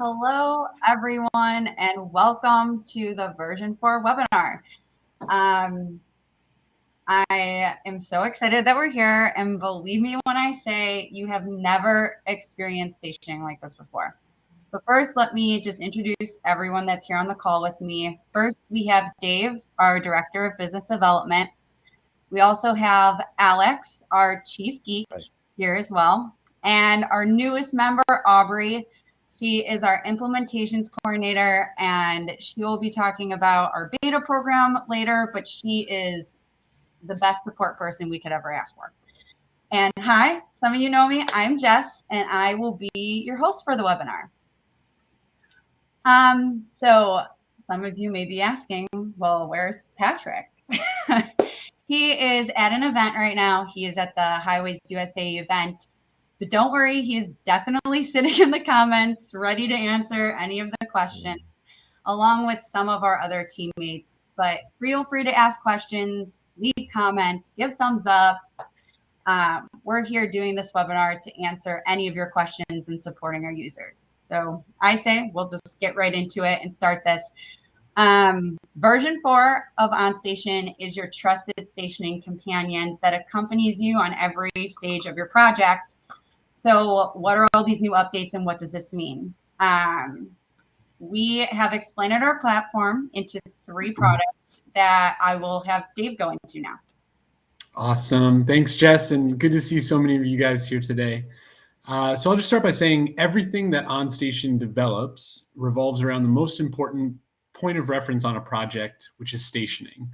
Hello, everyone, and welcome to the version 4 webinar. I am so excited that we're here, and believe me when I say you have never experienced stationing like this before. But first, let me just introduce everyone that's here on the call with me. First, we have Dave, our Director of Business Development. We also have Alex, our Chief Geek, here as well. And our newest member, Aubrey. She is our implementations coordinator, and she will be talking about our beta program later, but she is the best support person we could ever ask for. And hi, some of you know me. I'm Jess, and I will be your host for the webinar. So some of you may be asking, well, where's Patrick? He is at an event right now. He is at the Highways USA event. But don't worry, he is definitely sitting in the comments, ready to answer any of the questions, along with some of our other teammates. But feel free to ask questions, leave comments, give thumbs up. We're here doing this webinar to answer any of your questions and supporting our users. So I say we'll just get right into it and start this. Version 4 of OnStation is your trusted stationing companion that accompanies you on every stage of your project. So what are all these new updates and what does this mean? We have expanded our platform into 3 products that I will have Dave go into now. Awesome. Thanks, Jess, and good to see so many of you guys here today. So I'll just start by saying everything that OnStation develops revolves around the most important point of reference on a project, which is stationing.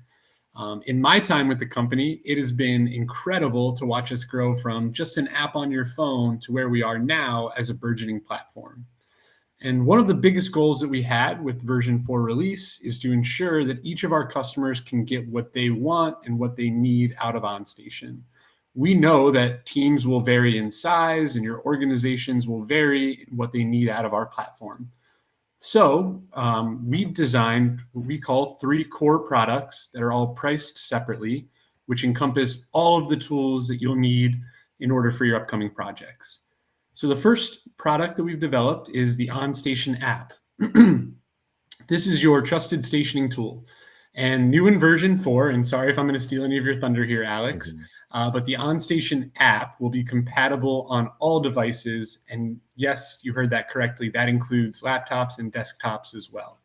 In my time with the company, it has been incredible to watch us grow from just an app on your phone to where we are now as a burgeoning platform. And one of the biggest goals that we had with version 4 release is to ensure that each of our customers can get what they want and what they need out of OnStation. We know that teams will vary in size and your organizations will vary in what they need out of our platform. So we've designed what we call 3 core products that are all priced separately, which encompass all of the tools that you'll need in order for your upcoming projects. So the first product that we've developed is the OnStation app. This is your trusted stationing tool. And new in version 4, and sorry if I'm going to steal any of your thunder here, Alex, but the OnStation app will be compatible on all devices. And yes, you heard that correctly. That includes laptops and desktops as well.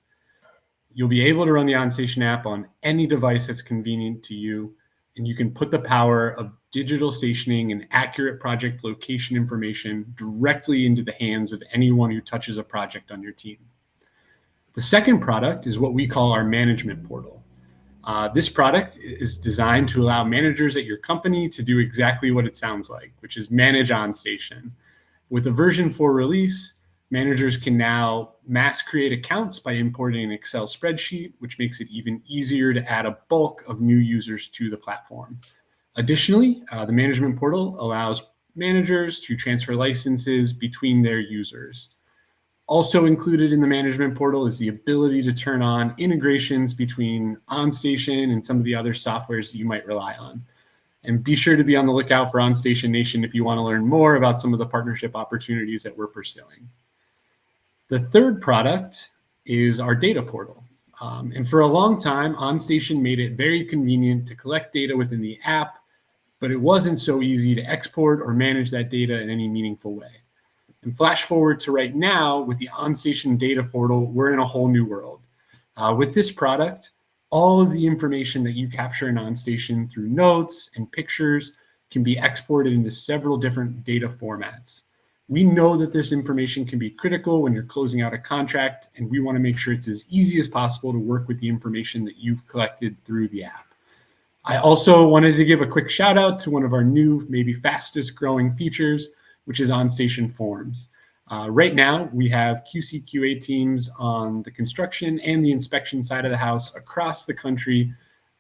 You'll be able to run the OnStation app on any device that's convenient to you. And you can put the power of digital stationing and accurate project location information directly into the hands of anyone who touches a project on your team. The second product is what we call our management portal. This product is designed to allow managers at your company to do exactly what it sounds like, which is manage OnStation. With the version 4 release, managers can now mass create accounts by importing an Excel spreadsheet, which makes it even easier to add a bulk of new users to the platform. Additionally, the management portal allows managers to transfer licenses between their users. Also included in the management portal is the ability to turn on integrations between OnStation and some of the other softwares that you might rely on. And be sure to be on the lookout for OnStation Nation if you want to learn more about some of the partnership opportunities that we're pursuing. The third product is our data portal. And for a long time, OnStation made it very convenient to collect data within the app, but it wasn't so easy to export or manage that data in any meaningful way. And flash forward to right now with the OnStation data portal, we're in a whole new world. With this product, all of the information that you capture in OnStation through notes and pictures can be exported into several different data formats. We know that this information can be critical when you're closing out a contract, and we want to make sure it's as easy as possible to work with the information that you've collected through the app. I also wanted to give a quick shout out to one of our new, maybe fastest growing features, which is OnStation Forms. Right now, we have QC/QA teams on the construction and the inspection side of the house across the country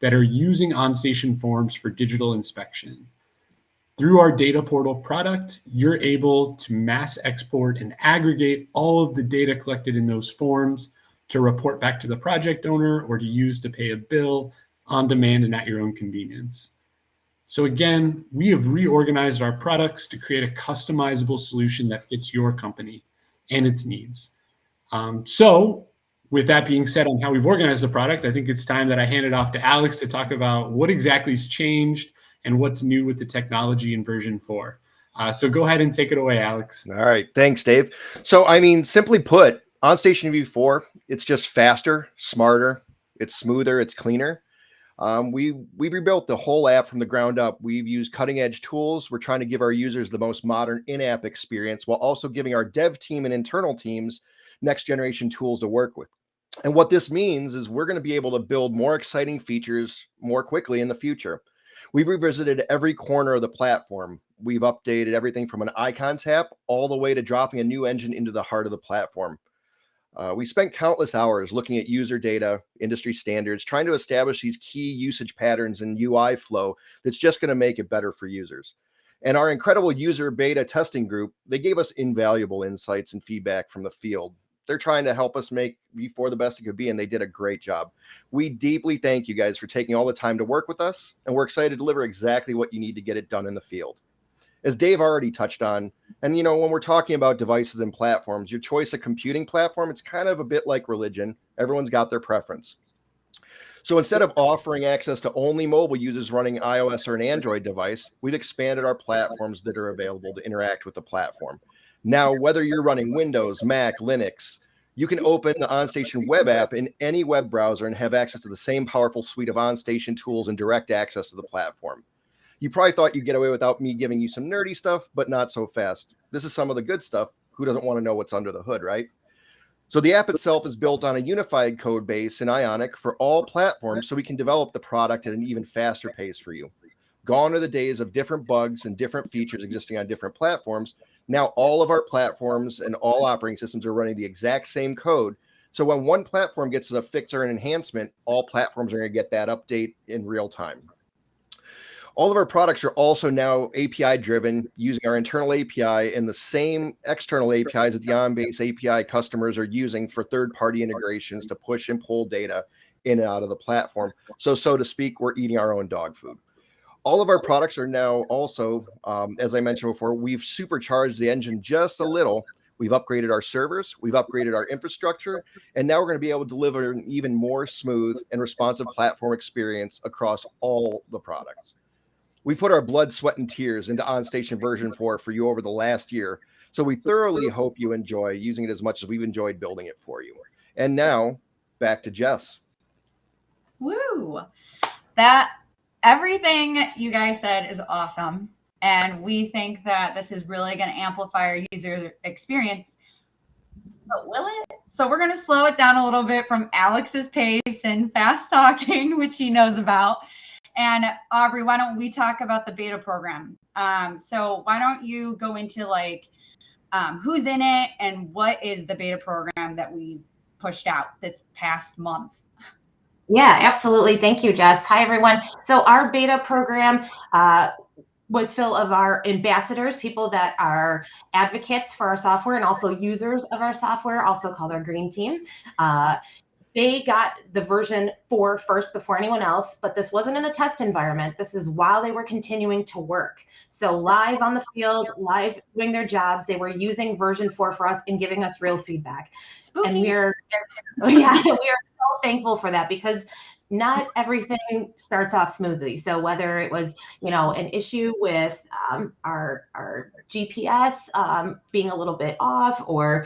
that are using OnStation Forms for digital inspection. Through our data portal product, you're able to mass export and aggregate all of the data collected in those forms to report back to the project owner or to use to pay a bill on demand and at your own convenience. So again, we have reorganized our products to create a customizable solution that fits your company and its needs. So with that being said on how we've organized the product, I think it's time that I hand it off to Alex to talk about what exactly has changed and what's new with the technology in version 4. So go ahead and take it away, Alex. All right. Thanks, Dave. So, I mean, simply put, OnStation V4, it's just faster, smarter, it's smoother, it's cleaner. We rebuilt the whole app from the ground up. We've used cutting edge tools. We're trying to give our users the most modern in-app experience while also giving our dev team and internal teams next generation tools to work with. And what this means is we're going to be able to build more exciting features more quickly in the future. We've revisited every corner of the platform. We've updated everything from an icon tap all the way to dropping a new engine into the heart of the platform. We spent countless hours looking at user data, industry standards, trying to establish these key usage patterns and UI flow that's just going to make it better for users. And our incredible user beta testing group, they gave us invaluable insights and feedback from the field. They're trying to help us make V4 the best it could be, and they did a great job. We deeply thank you guys for taking all the time to work with us, and we're excited to deliver exactly what you need to get it done in the field. As Dave already touched on, and you know, when we're talking about devices and platforms, your choice of computing platform, it's kind of a bit like religion. Everyone's got their preference. So instead of offering access to only mobile users running iOS or an Android device, we've expanded our platforms that are available to interact with the platform. Now, whether you're running Windows, Mac, Linux, you can open the OnStation web app in any web browser and have access to the same powerful suite of OnStation tools and direct access to the platform. You probably thought you'd get away without me giving you some nerdy stuff, but not so fast. This is some of the good stuff. Who doesn't want to know what's under the hood, right? So the app itself is built on a unified code base in Ionic for all platforms, so we can develop the product at an even faster pace for you. Gone are the days of different bugs and different features existing on different platforms. Now all of our platforms and all operating systems are running the exact same code. So when one platform gets a fix or an enhancement, all platforms are going to get that update in real time. All of our products are also now API driven using our internal API and the same external APIs that the OnBase API customers are using for third-party integrations to push and pull data in and out of the platform. So to speak, we're eating our own dog food. All of our products are now also, as I mentioned before, we've supercharged the engine just a little. We've upgraded our servers, we've upgraded our infrastructure, and now we're going to be able to deliver an even more smooth and responsive platform experience across all the products. We put our blood, sweat, and tears into OnStation version 4 for you over the last year, so we thoroughly hope you enjoy using it as much as we've enjoyed building it for you. And now, back to Jess. Woo! That everything you guys said is awesome, and we think that this is really going to amplify our user experience. But will it? So we're going to slow it down a little bit from Alex's pace and fast talking, which he knows about. And Aubrey, why don't we talk about the beta program? So why don't you go into like who's in it and what is the beta program that we pushed out this past month? Yeah, absolutely. Thank you, Jess. Hi, everyone. So our beta program was full of our ambassadors, people that are advocates for our software and also users of our software, also called our green team. They got the version 4 first before anyone else, but this wasn't in a test environment. This is while they were continuing to work. So live on the field, live doing their jobs, they were using version 4 for us and giving us real feedback. Spooky. And we are so thankful for that because not everything starts off smoothly. So whether it was, an issue with our GPS being a little bit off or,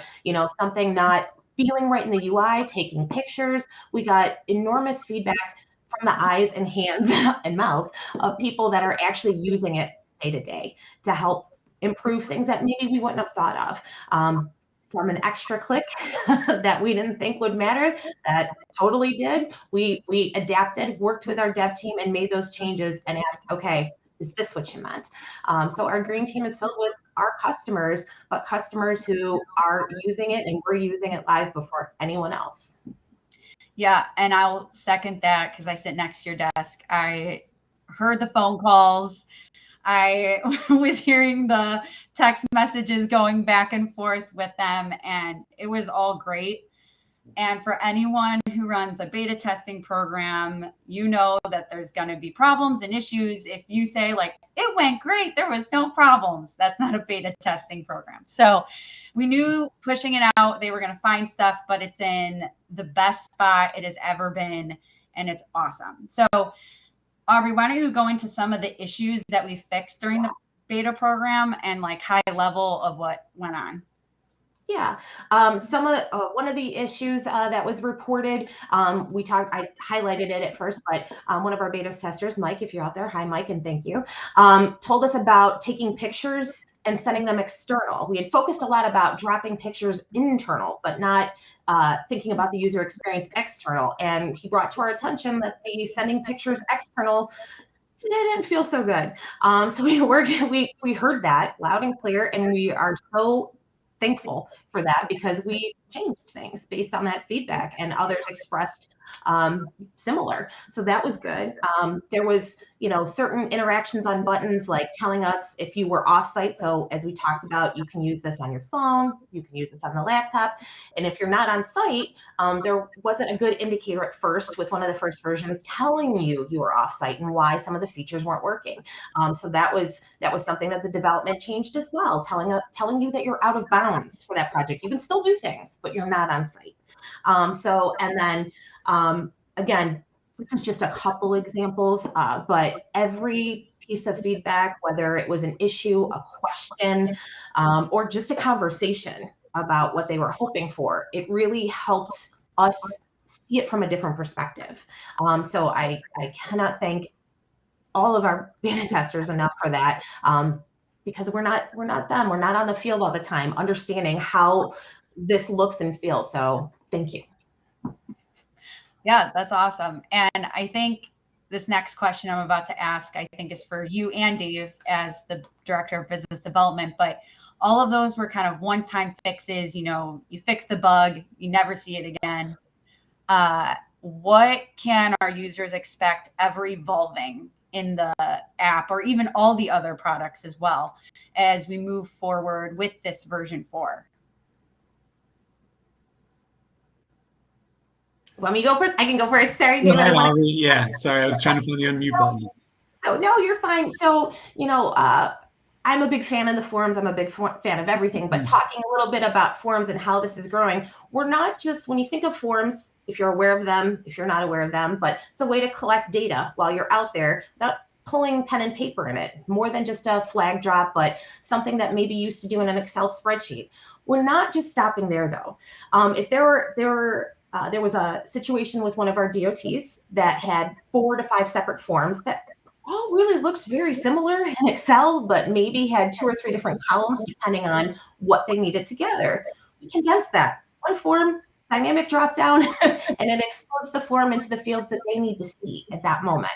something not feeling right in the UI, taking pictures. We got enormous feedback from the eyes and hands and mouths of people that are actually using it day to day to help improve things that maybe we wouldn't have thought of. From an extra click that we didn't think would matter, that totally did. We adapted, worked with our dev team and made those changes and asked, okay, is this what you meant? So our green team is filled with our customers, but customers who are using it and we're using it live before anyone else. Yeah, and I'll second that because I sit next to your desk. I heard the phone calls. I was hearing the text messages going back and forth with them, and it was all great. And for anyone who runs a beta testing program, you know that there's going to be problems and issues. If you say like, it went great, there was no problems, that's not a beta testing program. So we knew pushing it out, they were going to find stuff, but it's in the best spot it has ever been. And it's awesome. So Aubrey, why don't you go into some of the issues that we fixed during the beta program and like high level of what went on? Yeah, one of the issues that was reported, I highlighted it at first, but one of our beta testers, Mike, if you're out there, hi Mike, and thank you, told us about taking pictures and sending them external. We had focused a lot about dropping pictures internal, but not thinking about the user experience external. And he brought to our attention that the sending pictures external didn't feel so good. So we heard that loud and clear, and we are so thankful for that because we changed things based on that feedback, and others expressed similar. So that was good. There was, certain interactions on buttons like telling us if you were offsite. So as we talked about, you can use this on your phone, you can use this on the laptop, and if you're not on site, there wasn't a good indicator at first with one of the first versions telling you were offsite and why some of the features weren't working. So that was something that the development changed as well, telling you that you're out of bounds for that project. You can still do things, but you're not on site. Again, this is just a couple examples, but every piece of feedback, whether it was an issue, a question, or just a conversation about what they were hoping for, it really helped us see it from a different perspective. So I cannot thank all of our beta testers enough for that, because we're not them. We're not on the field all the time understanding how this looks and feels. So thank you. Yeah, that's awesome. And I think this next question I'm about to ask, I think is for you and Dave as the director of business development, but all of those were kind of one-time fixes. You fix the bug, you never see it again. What can our users expect ever evolving in the app or even all the other products as well as we move forward with this version 4? Want me to go first? I can go first. Sorry, David. Yeah, sorry, I was trying to find the unmute button. Oh, no, you're fine. So, I'm a big fan of the forums. I'm a big fan of everything, but talking a little bit about forums and how this is growing, we're not just, when you think of forums, if you're aware of them, if you're not aware of them, but it's a way to collect data while you're out there without pulling pen and paper in it, more than just a flag drop, but something that maybe you used to do in an Excel spreadsheet. We're not just stopping there though. If there was a situation with one of our DOTs that had 4 to 5 separate forms that all really looks very similar in Excel, but maybe had 2 or 3 different columns depending on what they needed together. We condensed that. One form, dynamic drop down, and it explodes the form into the fields that they need to see at that moment.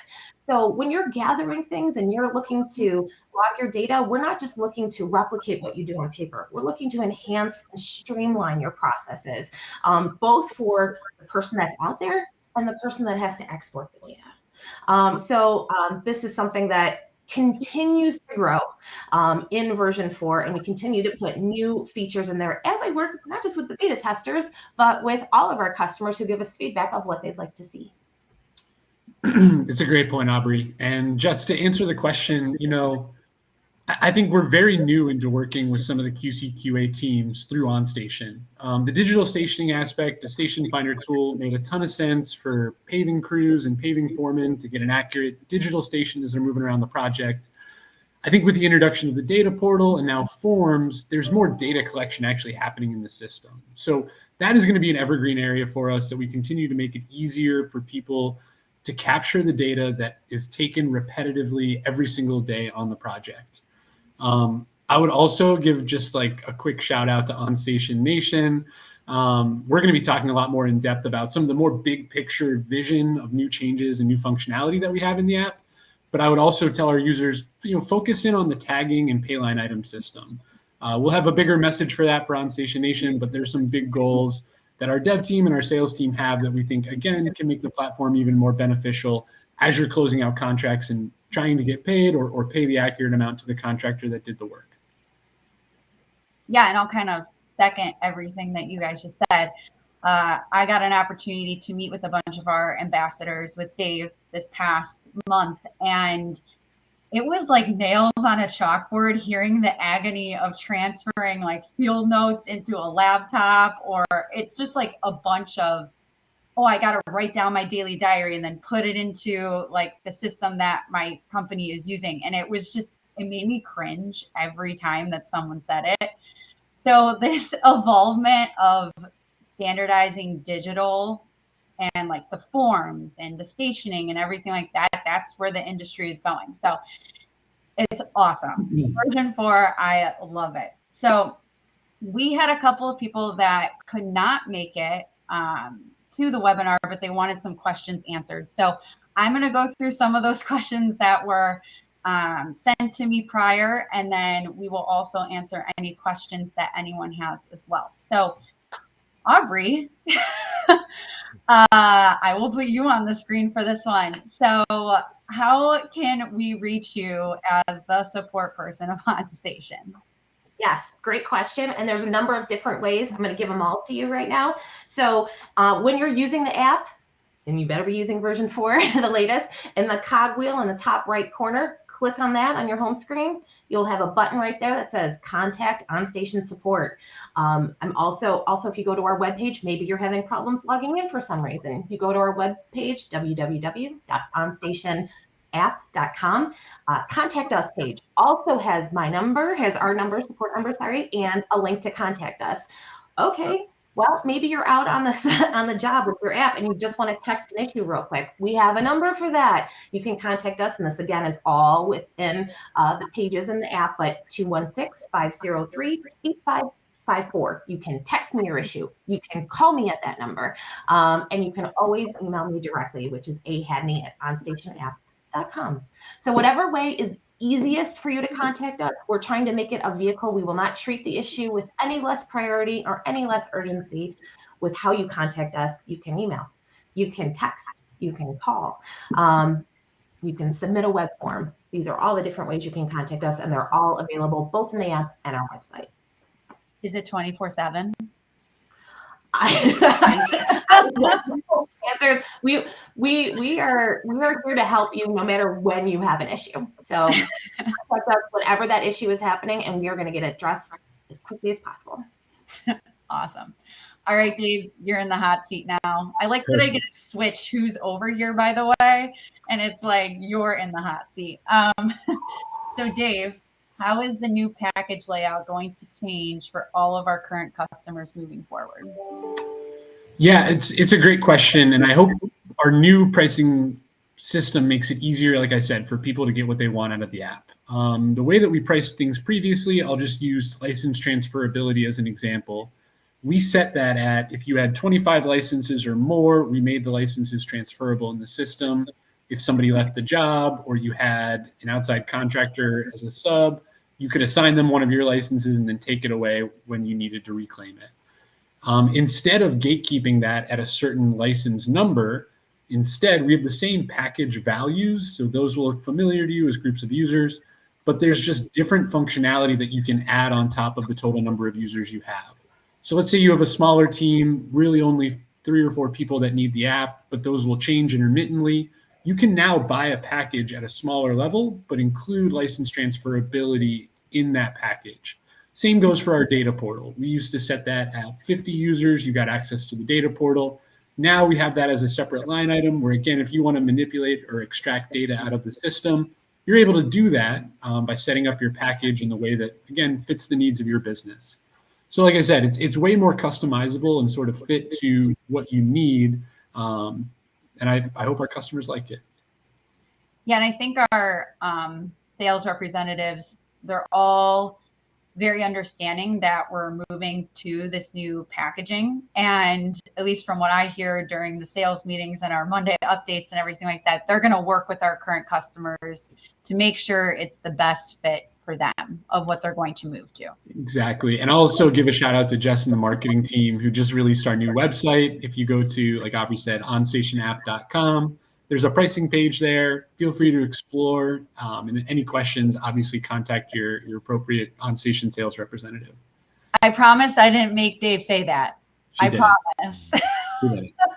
So when you're gathering things and you're looking to log your data, we're not just looking to replicate what you do on paper. We're looking to enhance and streamline your processes, both for the person that's out there and the person that has to export the data. This is something that continues to grow in version 4, and we continue to put new features in there as I work not just with the beta testers, but with all of our customers who give us feedback of what they'd like to see. It's a great point, Aubrey. And just to answer the question, I think we're very new into working with some of the QC QA teams through OnStation. The digital stationing aspect, the station finder tool made a ton of sense for paving crews and paving foremen to get an accurate digital station as they're moving around the project. I think with the introduction of the data portal and now forms, there's more data collection actually happening in the system. So that is going to be an evergreen area for us, that we continue to make it easier for people to capture the data that is taken repetitively every single day on the project. I would also give just like a quick shout out to OnStation Nation. We're going to be talking a lot more in depth about some of the more big picture vision of new changes and new functionality that we have in the app. But I would also tell our users, focus in on the tagging and payline item system. We'll have a bigger message for that for OnStation Nation, but there's some big goals that our dev team and our sales team have that we think, again, can make the platform even more beneficial as you're closing out contracts and trying to get paid or pay the accurate amount to the contractor that did the work. Yeah, and I'll kind of second everything that you guys just said. I got an opportunity to meet with a bunch of our ambassadors with Dave this past month, and it was like nails on a chalkboard hearing the agony of transferring like field notes into a laptop, or it's just like a bunch of, oh, I got to write down my daily diary and then put it into like the system that my company is using. And it was just, it made me cringe every time that someone said it. So this evolvement of standardizing digital and like the forms and the stationing and everything like that, that's where the industry is going. So it's awesome. Version 4, I love it. So we had a couple of people that could not make it to the webinar, but they wanted some questions answered. So I'm going to go through some of those questions that were sent to me prior, and then we will also answer any questions that anyone has as well. So Aubrey, I will put you on the screen for this one. So how can we reach you as the support person of OnStation? Yes, great question. And there's a number of different ways. I'm going to give them all to you right now. So when you're using the app, and you better be using version 4, the latest, in the cogwheel in the top right corner, click on that on your home screen. You'll have a button right there that says Contact OnStation Support. I'm also, if you go to our webpage, maybe you're having problems logging in for some reason. You go to our webpage, www.onstationapp.com. Contact us page also has my number, has our number, support number, sorry, and a link to contact us. Okay. Well, maybe you're out on the job with your app and you just want to text an issue real quick. We have a number for that. You can contact us, and this again is all within the pages in the app, but 216-503-8554. You can text me your issue. You can call me at that number, and you can always email me directly, which is ahadney@onstationapp.com. So whatever way is easiest for you to contact us, we're trying to make it a vehicle. We will not treat the issue with any less priority or any less urgency with how you contact us. You can email, you can text, you can call, you can submit a web form. These are all the different ways you can contact us, and they're all available both in the app and our website. Is it 24/7? Answered. We are here to help you no matter when you have an issue. So contact us whenever that issue is happening, and we are going to get it addressed as quickly as possible. Awesome. All right, Dave, you're in the hot seat now. I like that I get to switch who's over here, by the way, and it's like you're in the hot seat. So Dave, how is the new package layout going to change for all of our current customers moving forward? Yeah, it's a great question, and I hope our new pricing system makes it easier, like I said, for people to get what they want out of the app. The way that we priced things previously, I'll just use license transferability as an example. We set that at, if you had 25 licenses or more, we made the licenses transferable in the system. If somebody left the job or you had an outside contractor as a sub, you could assign them one of your licenses and then take it away when you needed to reclaim it. Instead of gatekeeping that at a certain license number, instead we have the same package values. So those will look familiar to you as groups of users, but there's just different functionality that you can add on top of the total number of users you have. So let's say you have a smaller team, really only 3 or 4 people that need the app, but those will change intermittently. You can now buy a package at a smaller level, but include license transferability in that package. Same goes for our data portal. We used to set that at 50 users. You got access to the data portal. Now we have that as a separate line item where, again, if you want to manipulate or extract data out of the system, you're able to do that by setting up your package in the way that, again, fits the needs of your business. So like I said, it's way more customizable and sort of fit to what you need. And I hope our customers like it. Yeah, and I think our sales representatives, they're all very understanding that we're moving to this new packaging. And at least from what I hear during the sales meetings and our Monday updates and everything like that, they're going to work with our current customers to make sure it's the best fit for them of what they're going to move to. Exactly. And I'll also give a shout out to Jess and the marketing team who just released our new website. If you go to, like Aubrey said, onstationapp.com, there's a pricing page there. Feel free to explore. And any questions, obviously contact your appropriate OnStation sales representative. I promise I didn't make Dave say that. I promise.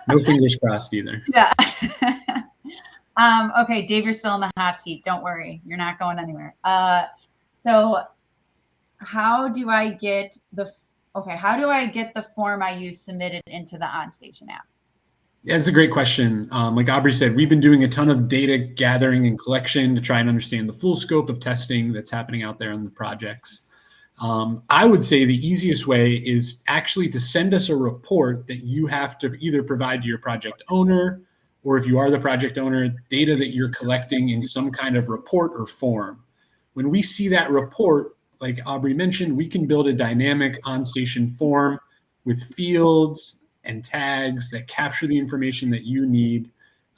No fingers crossed either. Yeah. Okay, Dave, you're still in the hot seat. Don't worry. You're not going anywhere. So how do I get the form I use submitted into the OnStation app? Yeah, that's a great question. Like Aubrey said, we've been doing a ton of data gathering and collection to try and understand the full scope of testing that's happening out there in the projects. I would say the easiest way is actually to send us a report that you have to either provide to your project owner, or if you are the project owner, data that you're collecting in some kind of report or form. When we see that report, like Aubrey mentioned, we can build a dynamic OnStation form with fields and tags that capture the information that you need.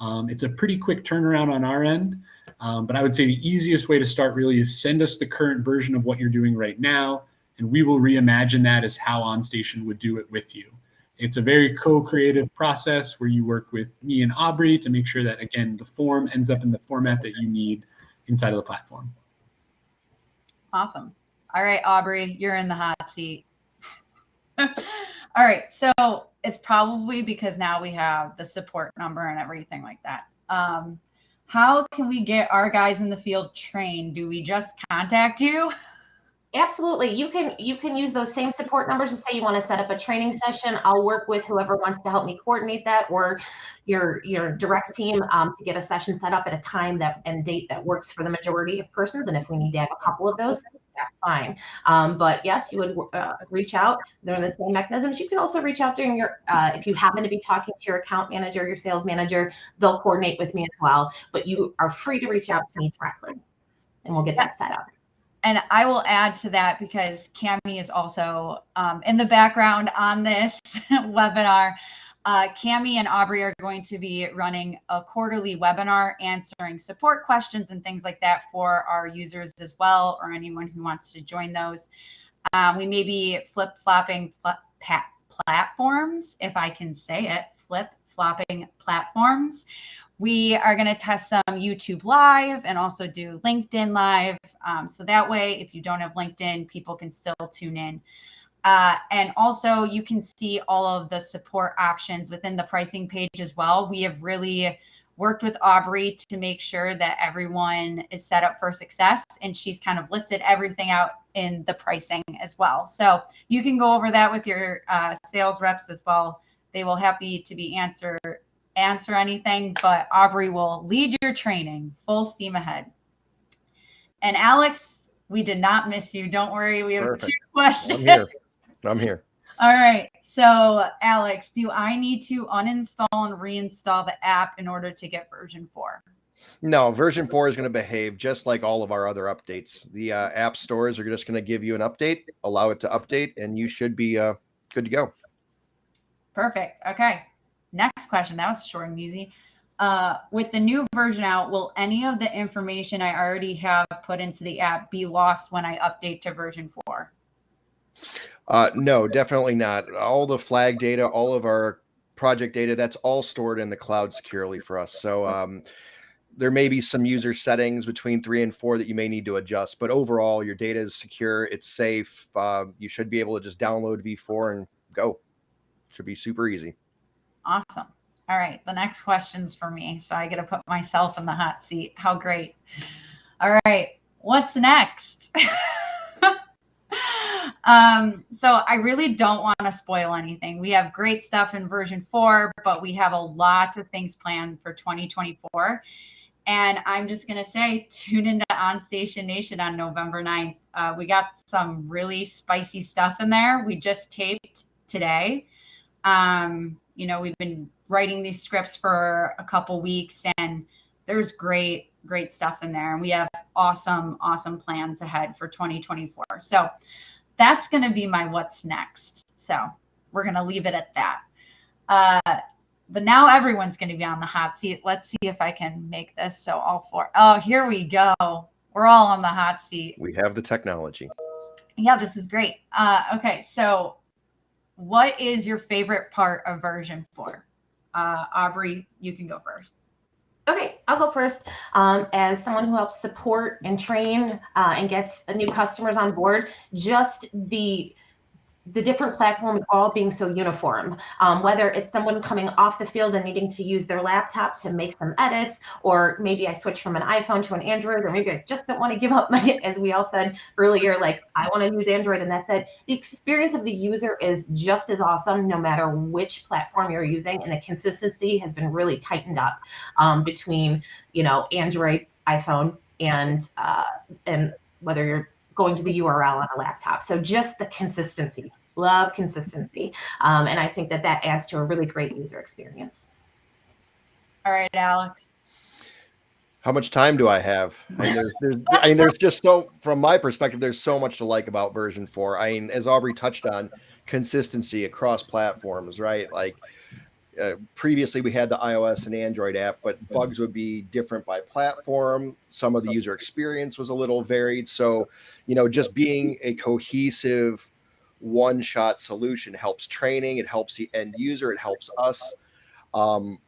It's a pretty quick turnaround on our end, but I would say the easiest way to start really is send us the current version of what you're doing right now, and we will reimagine that as how OnStation would do it with you. It's a very co-creative process where you work with me and Aubrey to make sure that, again, the form ends up in the format that you need inside of the platform. Awesome. All right, Aubrey, you're in the hot seat. All right, so it's probably because now we have the support number and everything like that. How can we get our guys in the field trained? Do we just contact you? Absolutely. You can use those same support numbers to say you want to set up a training session. I'll work with whoever wants to help me coordinate that, or your direct team to get a session set up at a time and date that works for the majority of persons. And if we need to have a couple of those, that's fine. But yes, you would reach out. They're the same mechanisms. You can also reach out during your, if you happen to be talking to your account manager, your sales manager, they'll coordinate with me as well. But you are free to reach out to me directly, and we'll get that set up. And I will add to that because Cami is also in the background on this webinar. Cami and Aubrey are going to be running a quarterly webinar answering support questions and things like that for our users as well, or anyone who wants to join those. We may be flip-flopping platforms, if I can say it, flip-flopping platforms. We are going to test some YouTube Live and also do LinkedIn Live. So that way, if you don't have LinkedIn, people can still tune in. And also, you can see all of the support options within the pricing page as well. We have really worked with Aubrey to make sure that everyone is set up for success, and she's kind of listed everything out in the pricing as well. So you can go over that with your sales reps as well. They will happy to be answer anything, but Aubrey will lead your training full steam ahead. And Alex, we did not miss you. Don't worry. We have Perfect. 2 questions. I'm here. All right. So Alex, do I need to uninstall and reinstall the app in order to get version 4? No, version 4 is going to behave just like all of our other updates. The app stores are just going to give you an update, allow it to update, and you should be good to go. Perfect. Okay. Next question. That was short and easy. With the new version out, will any of the information I already have put into the app be lost when I update to version 4? No, definitely not. All the flag data, all of our project data, that's all stored in the cloud securely for us. So there may be some user settings between 3 and 4 that you may need to adjust, but overall your data is secure. It's safe. You should be able to just download V4 and go. Should be super easy. Awesome. All right. The next question's for me. So I get to put myself in the hot seat. How great. All right. What's next? So I really don't want to spoil anything. We have great stuff in version 4, but we have a lot of things planned for 2024. And I'm just going to say, tune into OnStation Nation on November 9th. We got some really spicy stuff in there. We just taped today. We've been writing these scripts for a couple weeks, and there's great stuff in there. And we have awesome plans ahead for 2024. So that's going to be my what's next. So we're going to leave it at that. But now everyone's going to be on the hot seat. Let's see if I can make this so all 4. Oh, here we go. We're all on the hot seat. We have the technology. Yeah, this is great. Okay, so what is your favorite part of version 4? Aubrey, you can go first. Okay, I'll go first. As someone who helps support and train and gets new customers on board, just the the different platforms all being so uniform, whether it's someone coming off the field and needing to use their laptop to make some edits, or maybe I switch from an iPhone to an Android, or maybe I just don't want to give up my, as we all said earlier, like I want to use Android and that's it. The experience of the user is just as awesome no matter which platform you're using, and the consistency has been really tightened up between, Android, iPhone, and whether you're going to the URL on a laptop. So just the consistency, love consistency. And I think that adds to a really great user experience. All right, Alex. How much time do I have? There's just from my perspective, there's so much to like about version 4. I mean, as Aubrey touched on, consistency across platforms, right? Like previously we had the iOS and Android app, but bugs would be different by platform. Some of the user experience was a little varied. So, just being a cohesive one-shot solution helps training. It helps the end user. It helps us.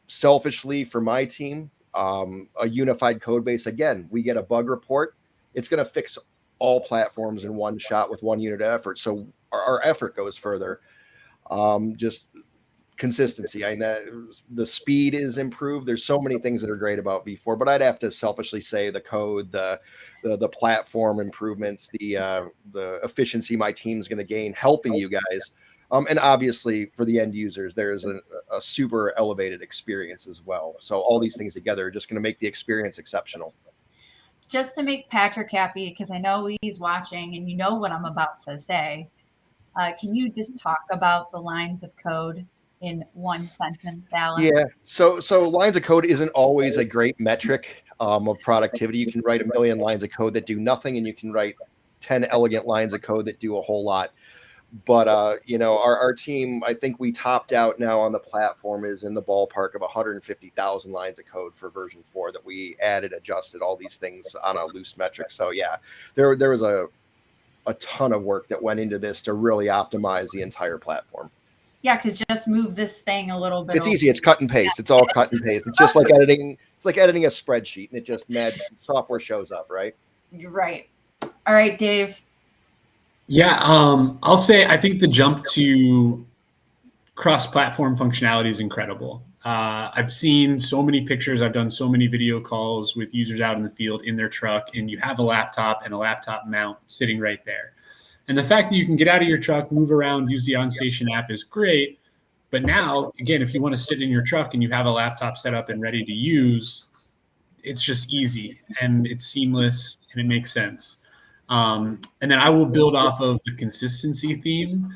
Selfishly for my team, a unified code base, again, we get a bug report. It's going to fix all platforms in one shot with one unit of effort. So our effort goes further. Just consistency. I know the speed is improved. There's so many things that are great about V4, but I'd have to selfishly say the code, the platform improvements, the efficiency my team's going to gain helping you guys. And obviously for the end users, there's a super elevated experience as well. So all these things together are just going to make the experience exceptional. Just to make Patrick happy, because I know he's watching and you know what I'm about to say, can you just talk about the lines of code in one sentence, Alex? Yeah. So lines of code isn't always a great metric of productivity. You can write a million lines of code that do nothing, and you can write 10 elegant lines of code that do a whole lot. But our team, I think we topped out now on the platform is in the ballpark of 150,000 lines of code for version 4 that we added, adjusted, all these things on a loose metric. So yeah, there was a ton of work that went into this to really optimize the entire platform. Yeah, because just move this thing a little bit. It's easy. It's cut and paste. It's all cut and paste. It's just like editing. It's like editing a spreadsheet, and it just software shows up, right? You're right. All right, Dave. Yeah, I'll say I think the jump to cross-platform functionality is incredible. I've seen so many pictures. I've done so many video calls with users out in the field in their truck, and you have a laptop and a laptop mount sitting right there. And the fact that you can get out of your truck, move around, use the OnStation app is great. But now, again, if you want to sit in your truck and you have a laptop set up and ready to use, it's just easy and it's seamless and it makes sense. And then I will build off of the consistency theme.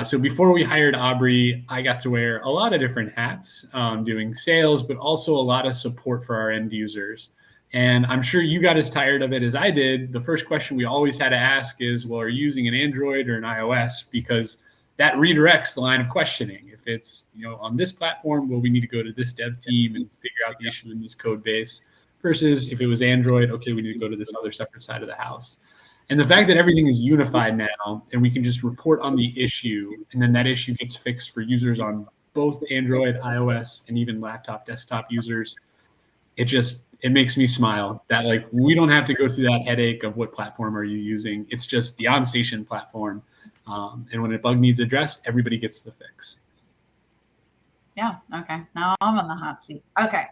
So before we hired Aubrey, I got to wear a lot of different hats, doing sales, but also a lot of support for our end users. And I'm sure you got as tired of it as I did. The first question we always had to ask is, well, are you using an Android or an iOS? Because that redirects the line of questioning. If it's, on this platform, well, we need to go to this dev team and figure out the issue in this code base. Versus if it was Android, okay, we need to go to this other separate side of the house. And the fact that everything is unified now and we can just report on the issue and then that issue gets fixed for users on both Android, iOS, and even laptop, desktop users, it makes me smile that we don't have to go through that headache of what platform are you using. It's just the OnStation platform. And when a bug needs addressed, everybody gets the fix. Yeah. Okay. Now I'm on the hot seat. Okay.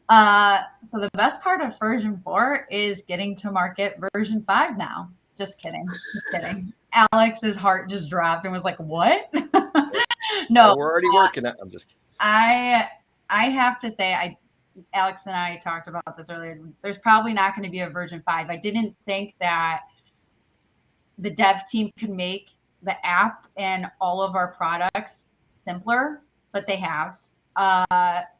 So the best part of version 4 is getting to market version 5 now. Just kidding. Alex's heart just dropped and was like, what? No. We're already working it. I'm just kidding. I have to say, Alex and I talked about this earlier. There's probably not going to be a version 5. I didn't think that the dev team could make the app and all of our products simpler, but they have.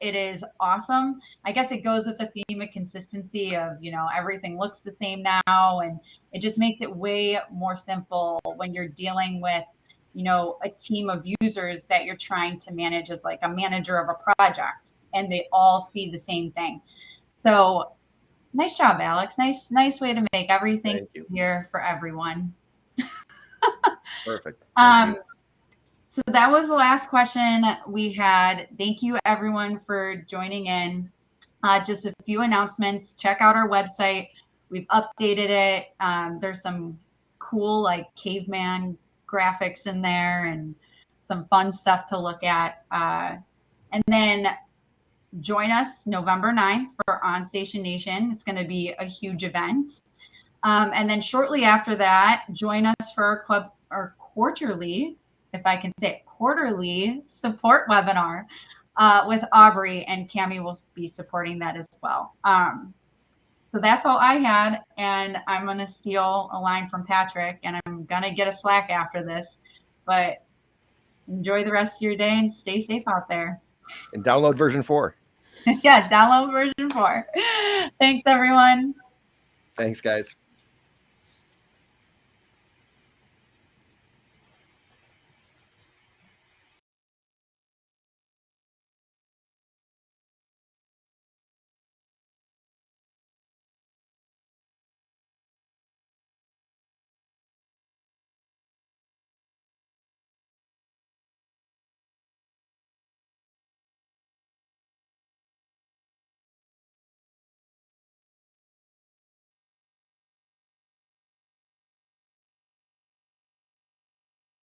It is awesome. I guess it goes with the theme of consistency of, everything looks the same now. And it just makes it way more simple when you're dealing with, a team of users that you're trying to manage as like a manager of a project, and they all see the same thing. So nice job, Alex. Nice way to make everything easier for everyone. Perfect. So that was the last question we had. Thank you, everyone, for joining in. Just a few announcements. Check out our website. We've updated it. There's some cool caveman graphics in there and some fun stuff to look at. And then join us November 9th for OnStation Nation. It's going to be a huge event. And then shortly after that, join us for our quarterly, if I can say it, quarterly support webinar with Aubrey, and Cami will be supporting that as well. So that's all I had, and I'm going to steal a line from Patrick, and I'm going to get a Slack after this, but enjoy the rest of your day and stay safe out there. And download version 4. Yeah, download version 4. Thanks, everyone. Thanks, guys.